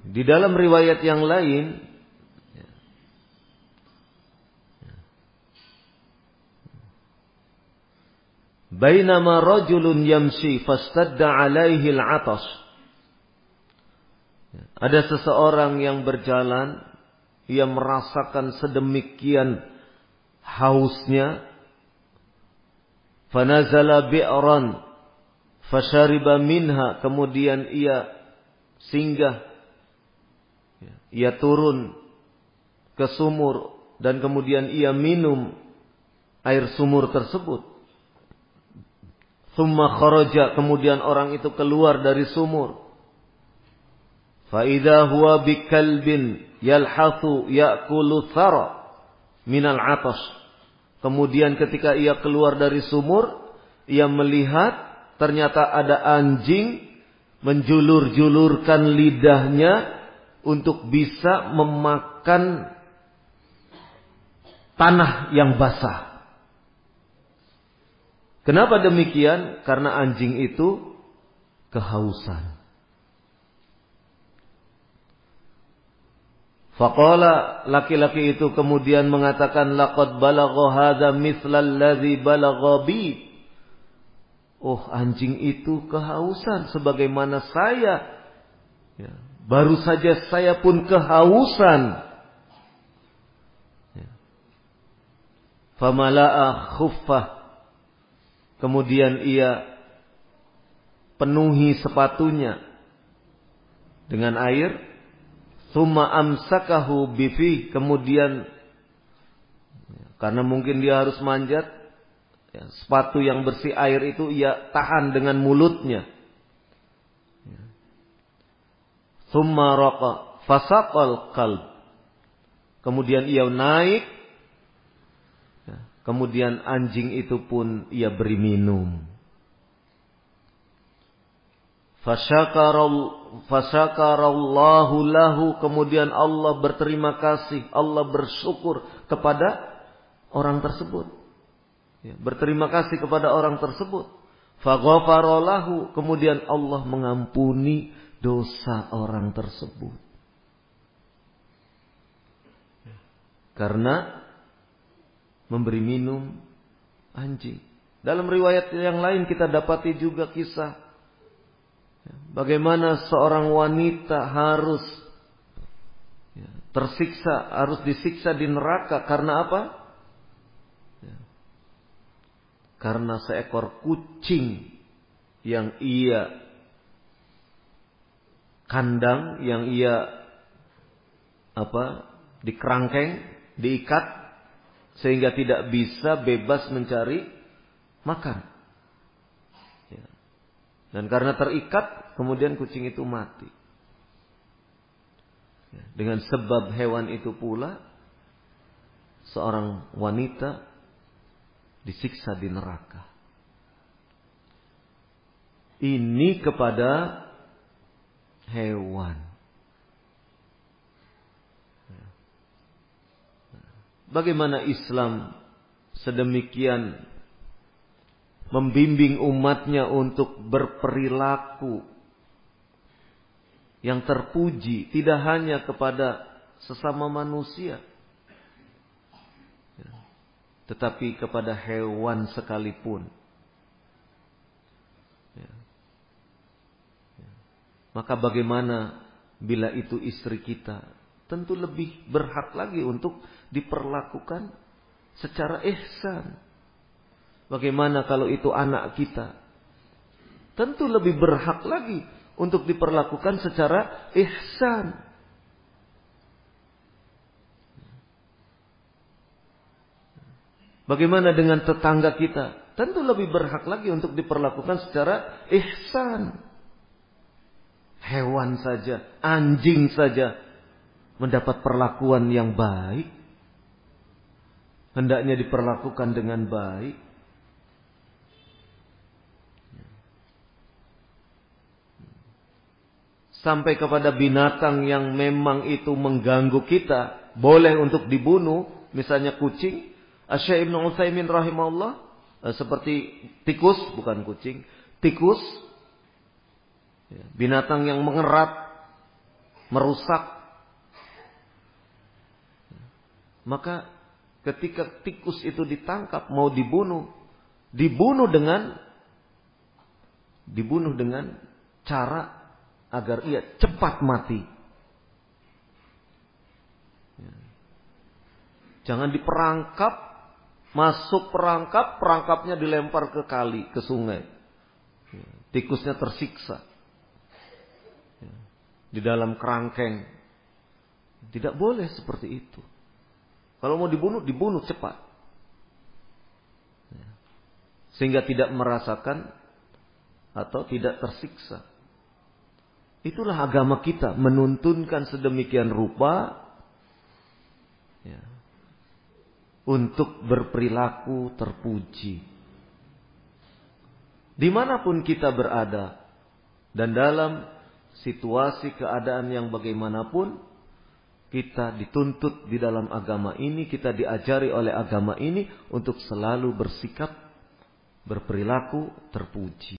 Di dalam riwayat yang lain, bainama rajulun yamshi fastadda alaihi al-'atash. Ada seseorang yang berjalan, ia merasakan sedemikian hausnya, fanazala bi'ran fashariba minha, kemudian ia singgah, ia turun ke sumur dan kemudian ia minum air sumur tersebut. Thumma kharaja, kemudian orang itu keluar dari sumur. Fa idza huwa bikalbin yalhathu ya'kulu thara minal 'atash. Kemudian ketika ia keluar dari sumur, ia melihat ternyata ada anjing menjulur-julurkan lidahnya untuk bisa memakan tanah yang basah. Kenapa demikian? Karena anjing itu kehausan. Faqala, laki-laki itu kemudian mengatakan, laqad balagha hadza mithla alladhi balagha bi. Oh, anjing itu kehausan sebagaimana saya. Ya, baru saja saya pun kehausan. Ya. Famala'a khuffah. Kemudian ia penuhi sepatunya dengan air. Tsumma amsakahu bifi. Kemudian karena mungkin dia harus manjat, ya, sepatu yang bersih air itu ia tahan dengan mulutnya. Tsumma raqa fasaqal qalb. Kemudian ia naik. Kemudian anjing itu pun ia beri minum. Fasyakarallahu lahu. Kemudian Allah berterima kasih. Allah bersyukur kepada orang tersebut. Ya, berterima kasih kepada orang tersebut. Faghafara lahu. Kemudian Allah mengampuni dosa orang tersebut. Karena memberi minum anjing. Dalam riwayat yang lain kita dapati juga kisah bagaimana seorang wanita harus tersiksa, harus disiksa di neraka. Karena apa? Karena seekor kucing yang ia kandang, yang ia dikerangkeng, diikat, sehingga tidak bisa bebas mencari makan. Dan karena terikat, kemudian kucing itu mati. Dengan sebab hewan itu pula, seorang wanita disiksa di neraka. Ini kepada hewan. Bagaimana Islam sedemikian membimbing umatnya untuk berperilaku yang terpuji, tidak hanya kepada sesama manusia, tetapi kepada hewan sekalipun. Maka bagaimana bila itu istri kita? Tentu lebih berhak lagi untuk diperlakukan secara ihsan. Bagaimana kalau itu anak kita? Tentu lebih berhak lagi untuk diperlakukan secara ihsan. Bagaimana dengan tetangga kita? Tentu lebih berhak lagi untuk diperlakukan secara ihsan. Hewan saja, anjing saja mendapat perlakuan yang baik, hendaknya diperlakukan dengan baik. Sampai kepada binatang yang memang itu mengganggu kita, boleh untuk dibunuh, misalnya kucing. Asy-Syaikh Ibnu Utsaimin rahimahullah, seperti tikus, bukan kucing, tikus, binatang yang mengerat, merusak. Maka ketika tikus itu ditangkap mau dibunuh dengan cara agar ia cepat mati. Jangan diperangkap, masuk perangkapnya dilempar ke kali, ke sungai. Tikusnya tersiksa di dalam kerangkeng. Tidak boleh seperti itu. Kalau mau dibunuh cepat. Sehingga tidak merasakan atau tidak tersiksa. Itulah agama kita, menuntunkan sedemikian rupa untuk berperilaku terpuji. Dimanapun kita berada dan dalam situasi keadaan yang bagaimanapun, kita dituntut di dalam agama ini, kita diajari oleh agama ini untuk selalu bersikap, berperilaku terpuji.